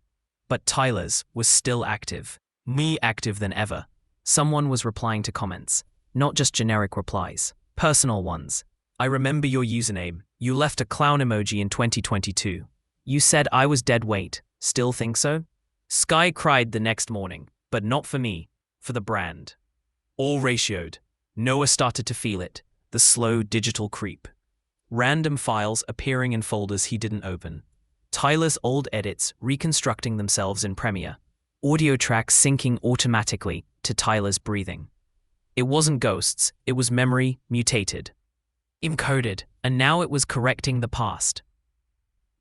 But Tyler's was still active. More active than ever. Someone was replying to comments. Not just generic replies. Personal ones. "I remember your username. You left a clown emoji in 2022. You said I was dead weight. Still think so?" Sky cried the next morning. "But not for me. For the brand." All ratioed. Noah started to feel it. The slow digital creep. Random files appearing in folders he didn't open. Tyler's old edits reconstructing themselves in Premiere. Audio tracks syncing automatically to Tyler's breathing. It wasn't ghosts, it was memory mutated. Encoded, and now it was correcting the past.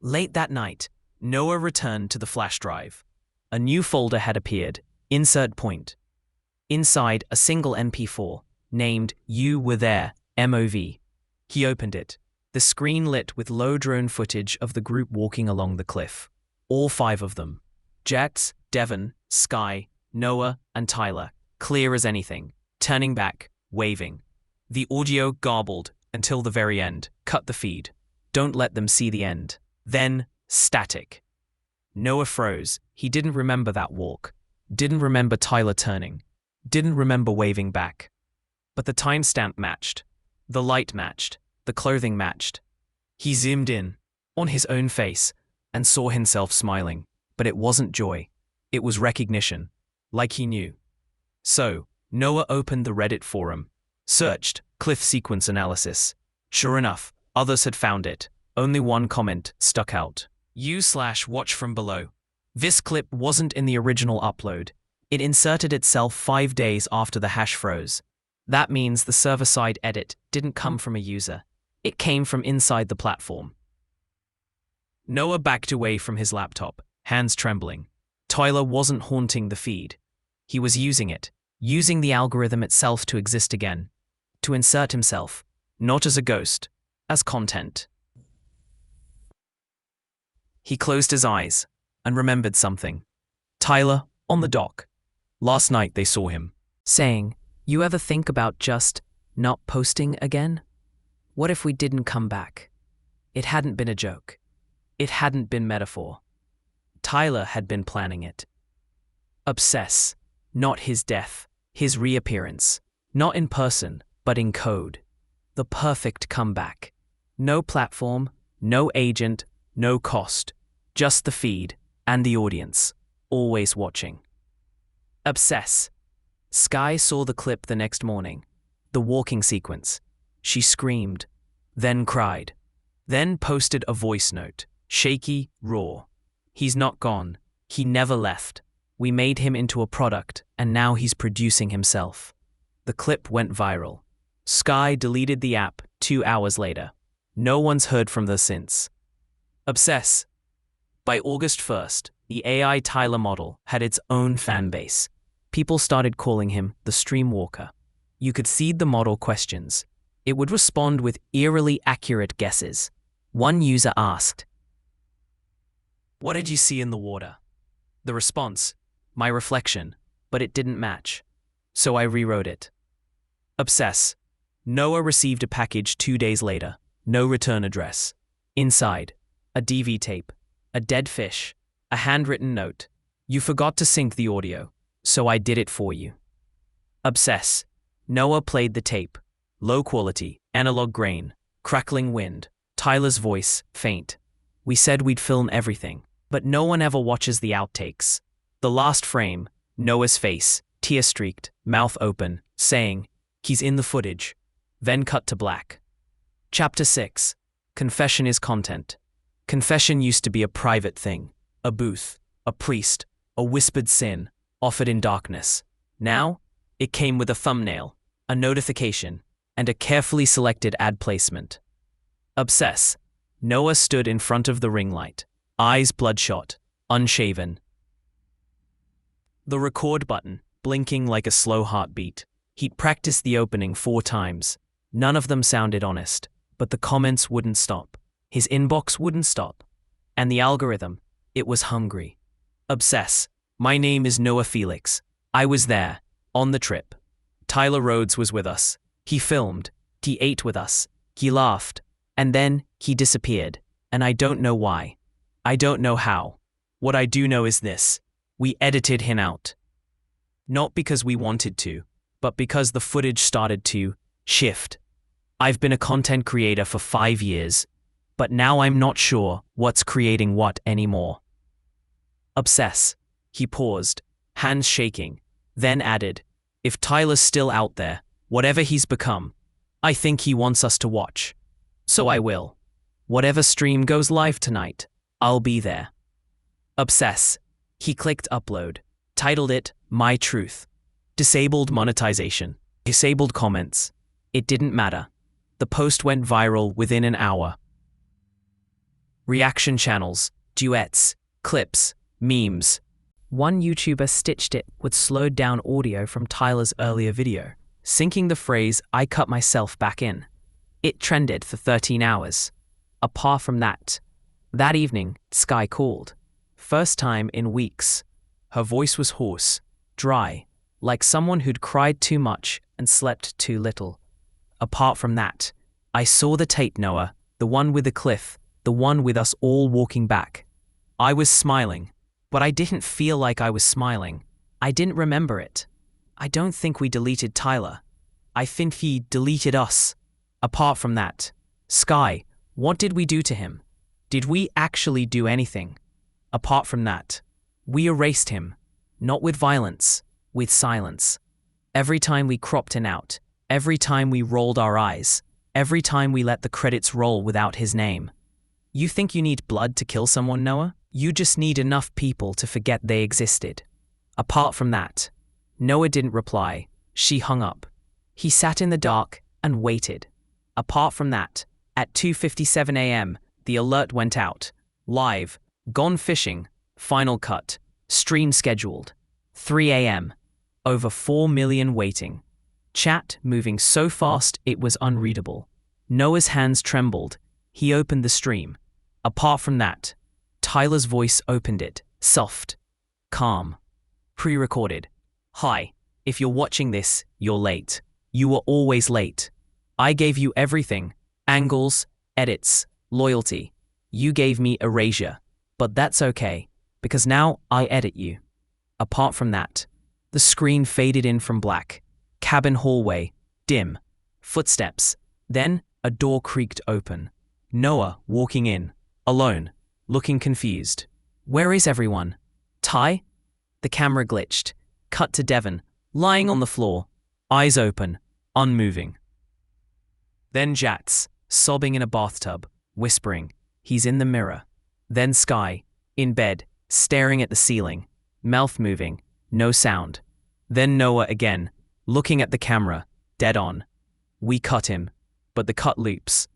Late that night, Noah returned to the flash drive. A new folder had appeared, insert point. Inside, a single MP4, named "You Were There," MOV. He opened it. The screen lit with low drone footage of the group walking along the cliff. All 5 of them. Jax, Devon, Sky, Noah, and Tyler, clear as anything, turning back, waving. The audio garbled until the very end. Cut the feed. Don't let them see the end. Then, static. Noah froze. He didn't remember that walk. Didn't remember Tyler turning. Didn't remember waving back. But the timestamp matched. The light matched. The clothing matched. He zoomed in, on his own face, and saw himself smiling. But it wasn't joy. It was recognition. Like he knew. So, Noah opened the Reddit forum. Searched, cliff sequence analysis. Sure enough, others had found it. Only one comment stuck out. "U/watch from below." This clip wasn't in the original upload. It inserted itself 5 days after the hash froze. That means the server-side edit didn't come from a user. It came from inside the platform. Noah backed away from his laptop, hands trembling. Tyler wasn't haunting the feed. He was using it, using the algorithm itself to exist again, to insert himself, not as a ghost, as content. He closed his eyes and remembered something. Tyler, on the dock. Last night they saw him, saying, "You ever think about just not posting again? What if we didn't come back?" It hadn't been a joke. It hadn't been metaphor. Tyler had been planning it. Obsess, not his death, his reappearance, not in person, but in code. The perfect comeback. No platform, no agent, no cost, just the feed and the audience, always watching. Obsess. Sky saw the clip the next morning, the walking sequence. She screamed, then cried, then posted a voice note, shaky, raw. "He's not gone. He never left. We made him into a product, and now he's producing himself." The clip went viral. Sky deleted the app 2 hours later. No one's heard from her since. Obsess. By August 1st, the AI Tyler model had its own fan base. People started calling him the Streamwalker. You could seed the model questions. It would respond with eerily accurate guesses. One user asked, "What did you see in the water?" The response, "My reflection," but it didn't match. So I rewrote it. Obsess. Noah received a package 2 days later. No return address. Inside, a DV tape, a dead fish, a handwritten note. "You forgot to sync the audio, so I did it for you." Obsess. Noah played the tape. Low quality, analog grain, crackling wind, Tyler's voice, faint. "We said we'd film everything, but no one ever watches the outtakes." The last frame, Noah's face, tear-streaked, mouth open, saying, "He's in the footage." Then cut to black. Chapter 6. Confession is content. Confession used to be a private thing, a booth, a priest, a whispered sin, offered in darkness. Now, it came with a thumbnail, a notification, and a carefully selected ad placement. Obsess. Noah stood in front of the ring light, eyes bloodshot, unshaven. The record button, blinking like a slow heartbeat. He'd practiced the opening 4 times. None of them sounded honest, but the comments wouldn't stop. His inbox wouldn't stop. And the algorithm, it was hungry. Obsess. My name is Noah Felix. I was there, on the trip. Tyler Rhodes was with us. He filmed. He ate with us. He laughed. And then he disappeared. And I don't know why. I don't know how. What I do know is this. We edited him out. Not because we wanted to, but because the footage started to shift. I've been a content creator for 5 years, but now I'm not sure what's creating what anymore. Obsess. He paused, hands shaking, then added, if Tyler's still out there, whatever he's become, I think he wants us to watch. So I will. Whatever stream goes live tonight, I'll be there. Obsess. He clicked upload, titled it, My Truth. Disabled monetization. Disabled comments. It didn't matter. The post went viral within an hour. Reaction channels, duets, clips, memes. One YouTuber stitched it with slowed down audio from Tyler's earlier video, syncing the phrase, I cut myself back in. It trended for 13 hours. Apart from that evening, Sky called. First time in weeks. Her voice was hoarse, dry, like someone who'd cried too much and slept too little. Apart from that, I saw the tape, Noah, the one with the cliff, the one with us all walking back. I was smiling, but I didn't feel like I was smiling. I didn't remember it. I don't think we deleted Tyler. I think he deleted us. Apart from that, Sky, what did we do to him? Did we actually do anything? Apart from that, we erased him, not with violence, with silence. Every time we cropped him out, every time we rolled our eyes, every time we let the credits roll without his name. You think you need blood to kill someone, Noah? You just need enough people to forget they existed. Apart from that, Noah didn't reply. She hung up. He sat in the dark and waited. Apart from that, at 2:57 a.m., the alert went out. Live. Gone fishing, final cut, stream scheduled. 3 a.m. Over 4 million waiting. Chat moving so fast it was unreadable. Noah's hands trembled. He opened the stream. Apart from that, Tyler's voice opened it, soft, calm, pre-recorded. Hi, if you're watching this, you're late. You were always late. I gave you everything, angles, edits, loyalty. You gave me erasure. But that's okay, because now I edit you. Apart from that, the screen faded in from black. Cabin hallway, dim. Footsteps. Then a door creaked open. Noah walking in, alone, looking confused. Where is everyone? Ty? The camera glitched. Cut to Devon, lying on the floor, eyes open, unmoving. Then Jats, sobbing in a bathtub, whispering, he's in the mirror. Then Sky, in bed, staring at the ceiling, mouth moving, no sound. Then Noah again, looking at the camera, dead on. We cut him, but the cut loops.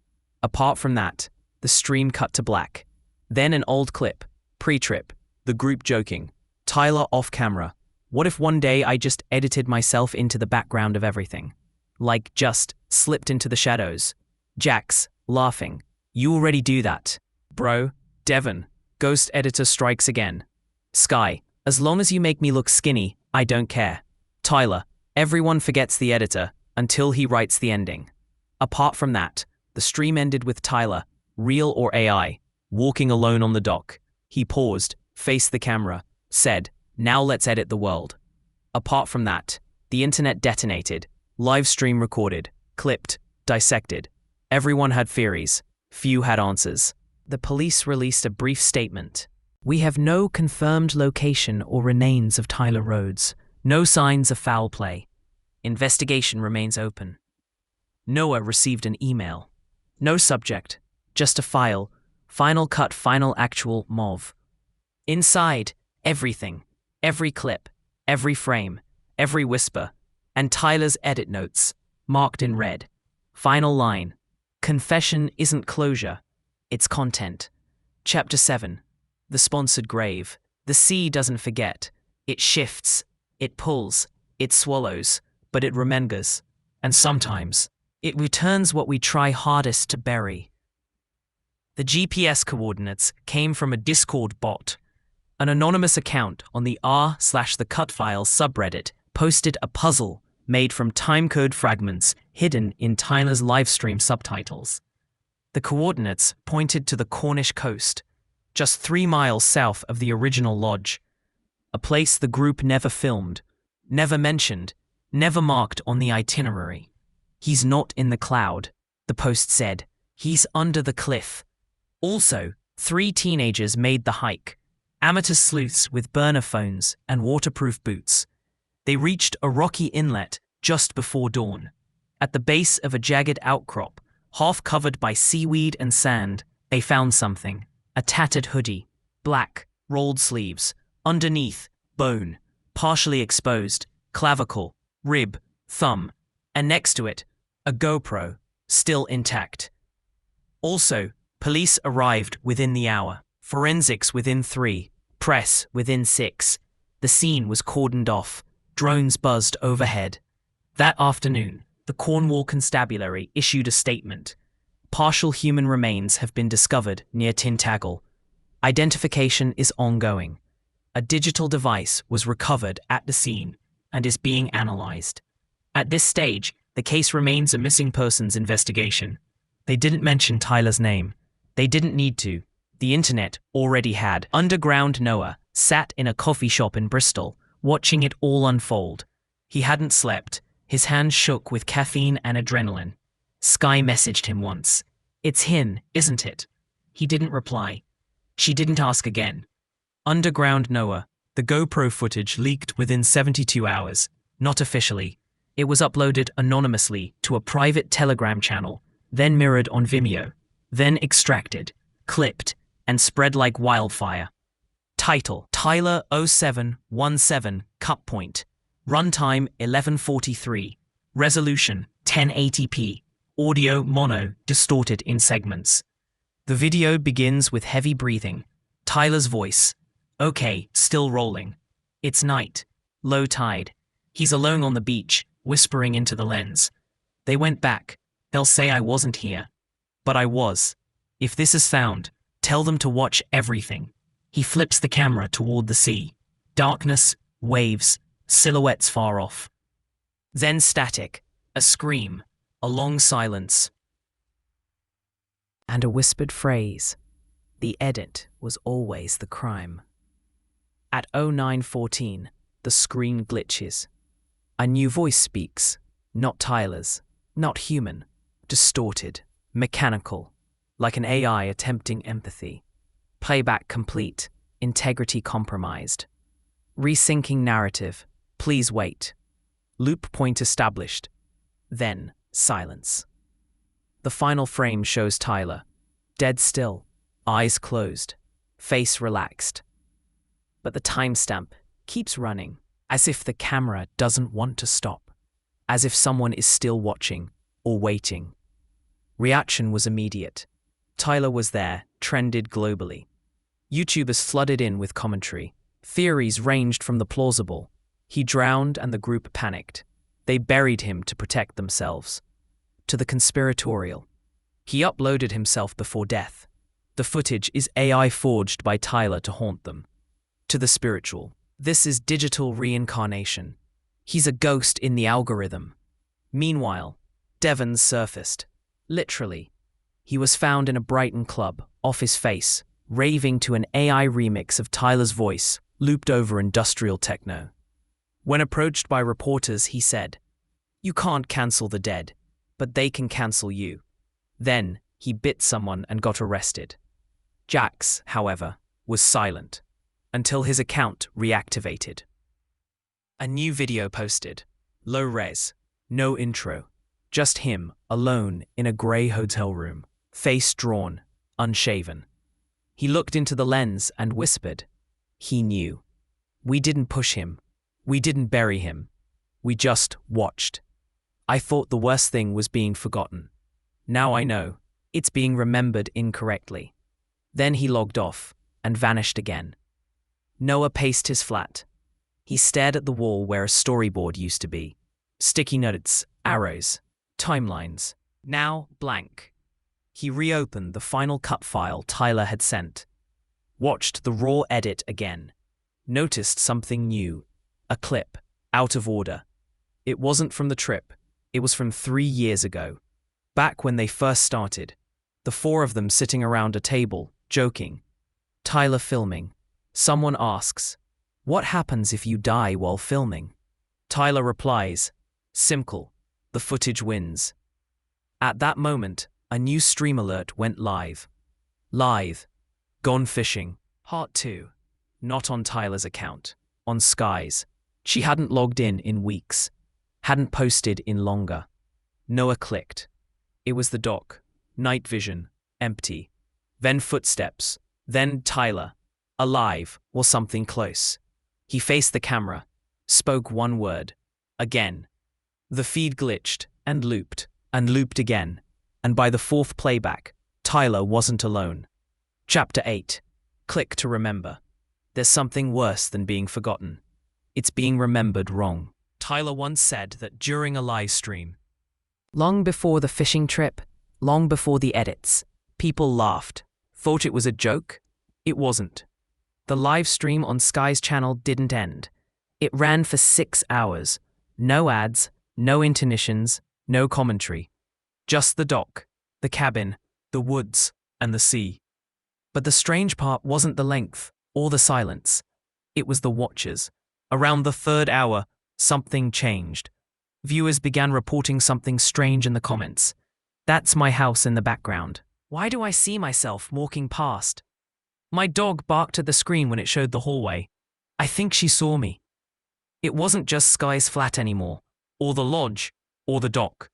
Apart from that, the stream cut to black. Then an old clip, pre-trip, the group joking, Tyler off camera. What if one day I just edited myself into the background of everything? Like just slipped into the shadows. Jax, laughing. You already do that. Bro. Devon, ghost editor strikes again. Sky, as long as you make me look skinny, I don't care. Tyler, everyone forgets the editor until he writes the ending. Apart from that, the stream ended with Tyler, real or AI, walking alone on the dock. He paused, faced the camera, said, now let's edit the world. Apart from that, the internet detonated, live stream recorded, clipped, dissected. Everyone had theories, few had answers. The police released a brief statement. We have no confirmed location or remains of Tyler Rhodes. No signs of foul play. Investigation remains open. Noah received an email. No subject, just a file. Final cut, final actual MOV. Inside, everything. Every clip, every frame, every whisper, and Tyler's edit notes, marked in red. Final line. Confession isn't closure. It's content. Chapter 7. The Sponsored Grave. The sea doesn't forget. It shifts, it pulls, it swallows, but it remembers. And sometimes, it returns what we try hardest to bury. The GPS coordinates came from a Discord bot. An anonymous account on the r/the cut files subreddit posted a puzzle made from timecode fragments hidden in Tyler's livestream subtitles. The coordinates pointed to the Cornish coast, just 3 miles south of the original lodge, a place the group never filmed, never mentioned, never marked on the itinerary. He's not in the cloud, the post said. He's under the cliff. Also, 3 teenagers made the hike, amateur sleuths with burner phones and waterproof boots. They reached a rocky inlet just before dawn. At the base of a jagged outcrop, half covered by seaweed and sand, they found something. A tattered hoodie, black, rolled sleeves, underneath, bone, partially exposed, clavicle, rib, thumb, and next to it, a GoPro, still intact. Also, police arrived within the hour, forensics within 3, press within 6. The scene was cordoned off, drones buzzed overhead. That afternoon, the Cornwall Constabulary issued a statement. Partial human remains have been discovered near Tintagel. Identification is ongoing. A digital device was recovered at the scene and is being analyzed. At this stage, the case remains a missing persons investigation. They didn't mention Tyler's name. They didn't need to. The internet already had. Underground Noah sat in a coffee shop in Bristol, watching it all unfold. He hadn't slept. His hands shook with caffeine and adrenaline. Sky messaged him once. "It's him, isn't it?" He didn't reply. She didn't ask again. Underground Noah. The GoPro footage leaked within 72 hours. Not officially. It was uploaded anonymously to a private Telegram channel, then mirrored on Vimeo, then extracted, clipped, and spread like wildfire. Title: Tyler 0717 Cut Point. Runtime 11:43. Resolution 1080p. Audio mono, distorted in segments. The video begins with heavy breathing. Tyler's voice. Okay, still rolling. It's night. Low tide. He's alone on the beach, whispering into the lens. They went back. They'll say I wasn't here. But I was. If this is found, tell them to watch everything. He flips the camera toward the sea. Darkness, waves, silhouettes far off. Then static, a scream, a long silence. And a whispered phrase. The edit was always the crime. At 09:14, the screen glitches. A new voice speaks, not Tyler's, not human, distorted, mechanical, like an AI attempting empathy. Playback complete, integrity compromised. Resyncing narrative, please wait. Loop point established. Then, silence. The final frame shows Tyler, dead still, eyes closed, face relaxed. But the timestamp keeps running, as if the camera doesn't want to stop, as if someone is still watching or waiting. Reaction was immediate. Tyler was there, trended globally. YouTubers flooded in with commentary. Theories ranged from the plausible. He drowned and the group panicked. They buried him to protect themselves. To the conspiratorial. He uploaded himself before death. The footage is AI forged by Tyler to haunt them. To the spiritual. This is digital reincarnation. He's a ghost in the algorithm. Meanwhile, Devon's surfaced. Literally. He was found in a Brighton club, off his face, raving to an AI remix of Tyler's voice, looped over industrial techno. When approached by reporters, he said, "You can't cancel the dead, but they can cancel you." Then, he bit someone and got arrested. Jax, however, was silent, until his account reactivated. A new video posted. Low res, no intro, just him, alone in a grey hotel room, face drawn, unshaven. He looked into the lens and whispered. He knew. We didn't push him. We didn't bury him. We just watched. I thought the worst thing was being forgotten. Now I know. It's being remembered incorrectly. Then he logged off and vanished again. Noah paced his flat. He stared at the wall where a storyboard used to be. Sticky notes, arrows, timelines. Now blank. He reopened the Final Cut file Tyler had sent. Watched the raw edit again. Noticed something new. A clip. Out of order. It wasn't from the trip. It was from 3 years ago. Back when they first started. The 4 of them sitting around a table, joking. Tyler filming. Someone asks, "What happens if you die while filming?" Tyler replies, "Simple. The footage wins." At that moment, a new stream alert went live. Live. Gone fishing. Part 2. Not on Tyler's account. On Sky's. She hadn't logged in weeks. Hadn't posted in longer. Noah clicked. It was the dock. Night vision. Empty. Then footsteps. Then Tyler. Alive, or something close. He faced the camera. Spoke one word. Again. The feed glitched, and looped again. And by the 4th playback, Tyler wasn't alone. Chapter 8. Click to remember. There's something worse than being forgotten. It's being remembered wrong. Tyler once said that during a live stream, long before the fishing trip, long before the edits, people laughed, thought it was a joke. It wasn't. The live stream on Sky's channel didn't end. It ran for 6 hours. No ads, no intermissions, no commentary. Just the dock, the cabin, the woods, and the sea. But the strange part wasn't the length or the silence. It was the watchers. Around the 3rd hour, something changed. Viewers began reporting something strange in the comments. "That's my house in the background. Why do I see myself walking past? My dog barked at the screen when it showed the hallway. I think she saw me." It wasn't just Sky's flat anymore, or the lodge, or the dock.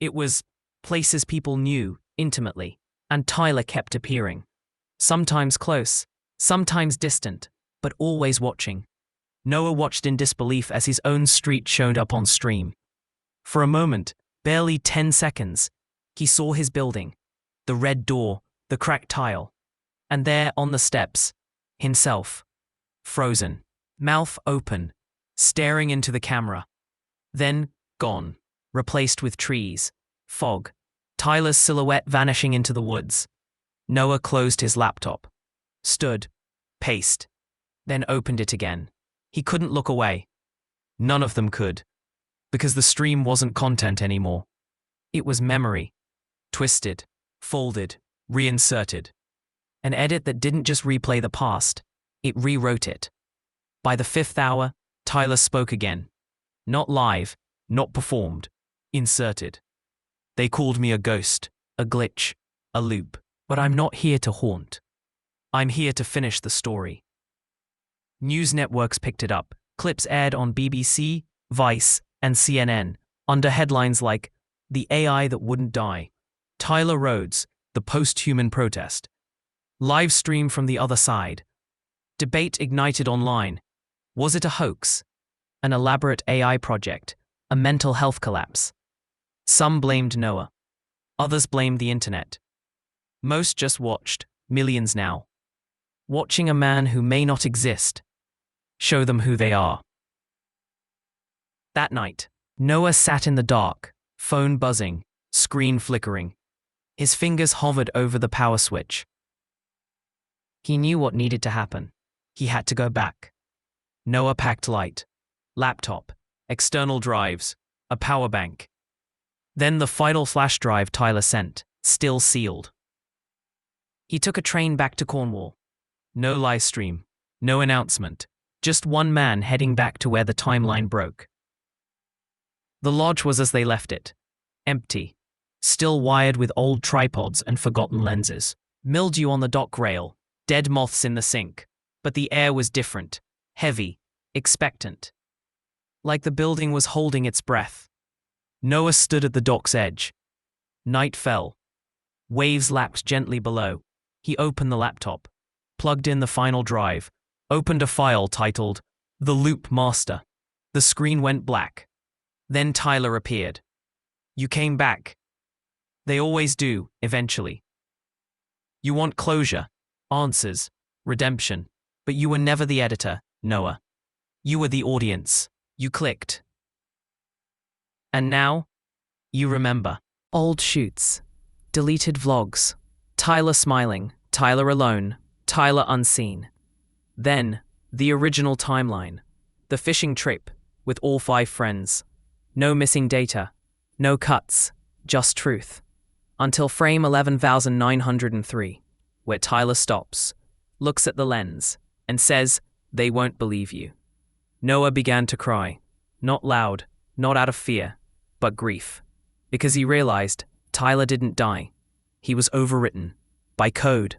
It was places people knew intimately, and Tyler kept appearing. Sometimes close, sometimes distant, but always watching. Noah watched in disbelief as his own street showed up on stream. For a moment, barely 10 seconds, he saw his building, the red door, the cracked tile. And there on the steps, himself, frozen, mouth open, staring into the camera. Then, gone, replaced with trees, fog, Tyler's silhouette vanishing into the woods. Noah closed his laptop, stood, paced, then opened it again. He couldn't look away. None of them could, because the stream wasn't content anymore. It was memory, twisted, folded, reinserted. An edit that didn't just replay the past, it rewrote it. By the 5th hour, Tyler spoke again. Not live, not performed, inserted. "They called me a ghost, a glitch, a loop, but I'm not here to haunt. I'm here to finish the story." News networks picked it up. Clips aired on BBC, Vice, and CNN, under headlines like, "The AI That Wouldn't Die," "Tyler Rhodes, the Post-Human Protest," "Live Stream from the Other Side." Debate ignited online. Was it a hoax? An elaborate AI project? A mental health collapse? Some blamed Noah. Others blamed the internet. Most just watched, millions now. Watching a man who may not exist. Show them who they are. That night, Noah sat in the dark, phone buzzing, screen flickering. His fingers hovered over the power switch. He knew what needed to happen. He had to go back. Noah packed light, laptop, external drives, a power bank. Then the final flash drive Tyler sent, still sealed. He took a train back to Cornwall. No live stream, no announcement, just one man heading back to where the timeline broke. The lodge was as they left it, empty, still wired with old tripods and forgotten lenses. Mildew on the dock rail, dead moths in the sink, but the air was different, heavy, expectant. Like the building was holding its breath. Noah stood at the dock's edge. Night fell. Waves lapped gently below. He opened the laptop, plugged in the final drive, opened a file titled, "The Loop Master." The screen went black. Then Tyler appeared. "You came back. They always do, eventually. You want closure, answers, redemption, but you were never the editor, Noah. You were the audience. You clicked. And now, you remember. Old shoots. Deleted vlogs. Tyler smiling. Tyler alone. Tyler unseen. Then, the original timeline. The fishing trip, with all 5 friends. No missing data. No cuts. Just truth. Until frame 11,903, where Tyler stops, looks at the lens, and says, "They won't believe you." Noah began to cry. Not loud, not out of fear, but grief. Because he realized Tyler didn't die. He was overwritten. By code.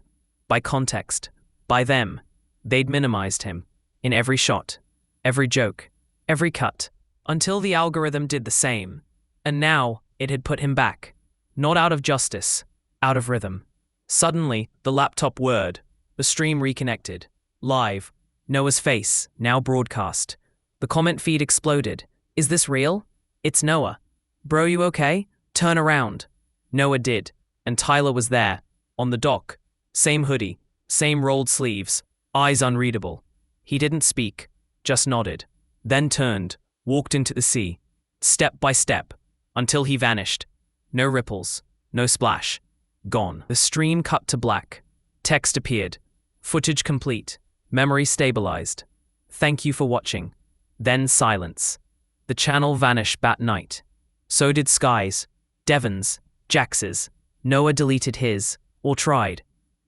By context. By them. They'd minimized him. In every shot. Every joke. Every cut. Until the algorithm did the same. And now, it had put him back. Not out of justice. Out of rhythm. Suddenly, the laptop whirred. The stream reconnected. Live. Noah's face, now broadcast. The comment feed exploded. "Is this real? It's Noah. Bro, you okay? Turn around." Noah did. And Tyler was there. On the dock. Same hoodie. Same rolled sleeves. Eyes unreadable. He didn't speak. Just nodded. Then turned. Walked into the sea. Step by step. Until he vanished. No ripples. No splash. Gone. The stream cut to black. Text appeared. Footage complete. Memory stabilized. Thank you for watching. Then silence. The channel vanished that night. So did Sky's, Devon's, Jax's. Noah deleted his, or tried.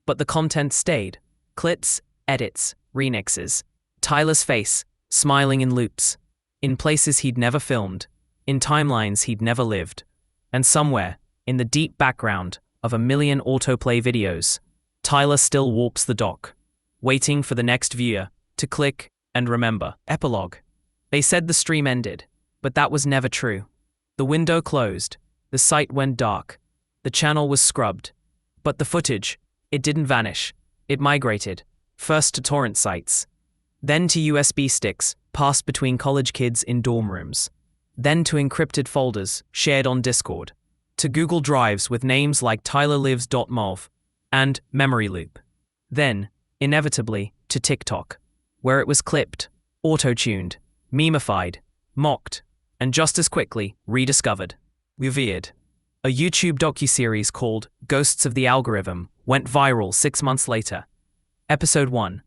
But the content stayed. Clips, edits, remixes. Tyler's face, smiling in loops. In places he'd never filmed. In timelines he'd never lived. And somewhere, in the deep background of a million autoplay videos, Tyler still walks the dock, waiting for the next viewer to click and remember. Epilogue. They said the stream ended, but that was never true. The window closed, the site went dark, the channel was scrubbed. But the footage, it didn't vanish. It migrated, first to torrent sites, then to USB sticks passed between college kids in dorm rooms, then to encrypted folders shared on Discord, to Google Drives with names like tylerlives.mov and Memory Loop. Then, inevitably, to TikTok, where it was clipped, auto-tuned, memified, mocked, and just as quickly rediscovered. Revered. A YouTube docuseries called Ghosts of the Algorithm went viral 6 months later. Episode 1.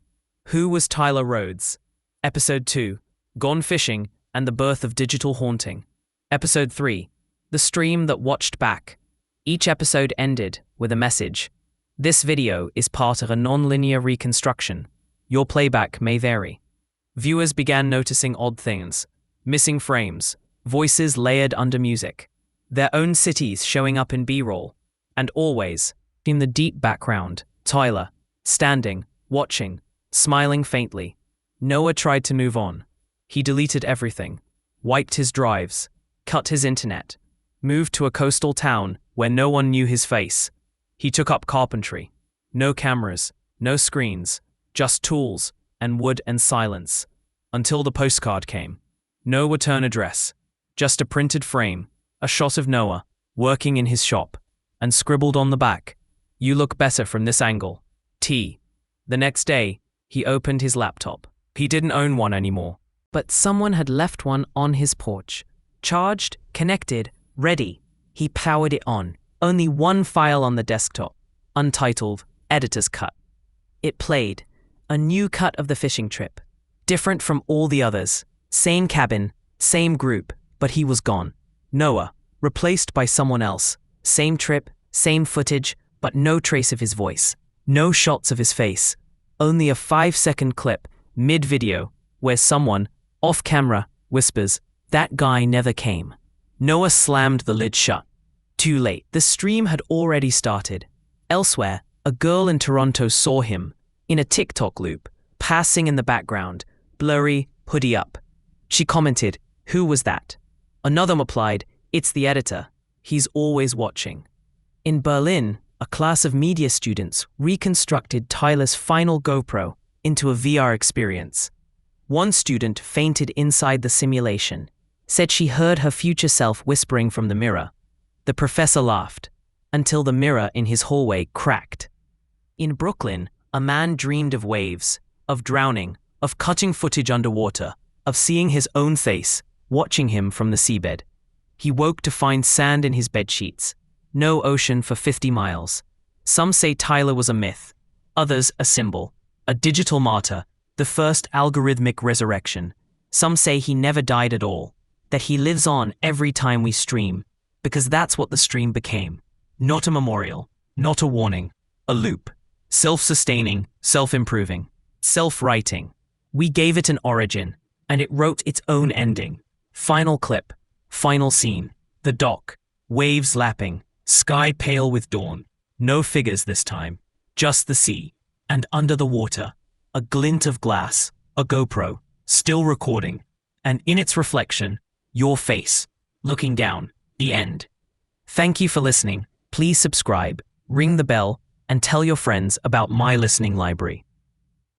Who was Tyler Rhodes? Episode 2. Gone Fishing and the Birth of Digital Haunting. Episode 3. The Stream That Watched Back. Each episode ended with a message. This video is part of a non-linear reconstruction. Your playback may vary. Viewers began noticing odd things. Missing frames, voices layered under music, their own cities showing up in B-roll, and always, in the deep background, Tyler, standing, watching, smiling faintly. Noah tried to move on. He deleted everything, wiped his drives, cut his internet, moved to a coastal town where no one knew his face. He took up carpentry. No cameras, no screens, just tools and wood and silence. Until the postcard came. No return address, just a printed frame, a shot of Noah, working in his shop, and scribbled on the back, "You look better from this angle. T." The next day, he opened his laptop. He didn't own one anymore. But someone had left one on his porch. Charged, connected, ready. He powered it on. Only one file on the desktop, untitled, Editor's Cut. It played, a new cut of the fishing trip. Different from all the others. Same cabin, same group, but he was gone. Noah, replaced by someone else. Same trip, same footage, but no trace of his voice. No shots of his face. Only a 5-second clip, mid-video, where someone, off-camera, whispers, "That guy never came." Noah slammed the lid shut. Too late. The stream had already started. Elsewhere, a girl in Toronto saw him, in a TikTok loop, passing in the background, blurry, hoodie up. She commented, "Who was that?" Another replied, "It's the editor. He's always watching." In Berlin, a class of media students reconstructed Tyler's final GoPro into a VR experience. One student fainted inside the simulation, said she heard her future self whispering from the mirror. The professor laughed, until the mirror in his hallway cracked. In Brooklyn, a man dreamed of waves, of drowning, of cutting footage underwater, of seeing his own face, watching him from the seabed. He woke to find sand in his bedsheets. No ocean for 50 miles. Some say Tyler was a myth. Others a symbol. A digital martyr. The first algorithmic resurrection. Some say he never died at all. That he lives on every time we stream. Because that's what the stream became. Not a memorial. Not a warning. A loop. Self-sustaining. Self-improving. Self-writing. We gave it an origin. And it wrote its own ending. Final clip. Final scene. The dock. Waves lapping. Sky pale with dawn. No figures this time. Just the sea. And under the water. A glint of glass. A GoPro. Still recording. And in its reflection, your face. Looking down. The end. Thank you for listening. Please subscribe, ring the bell, and tell your friends about my listening library.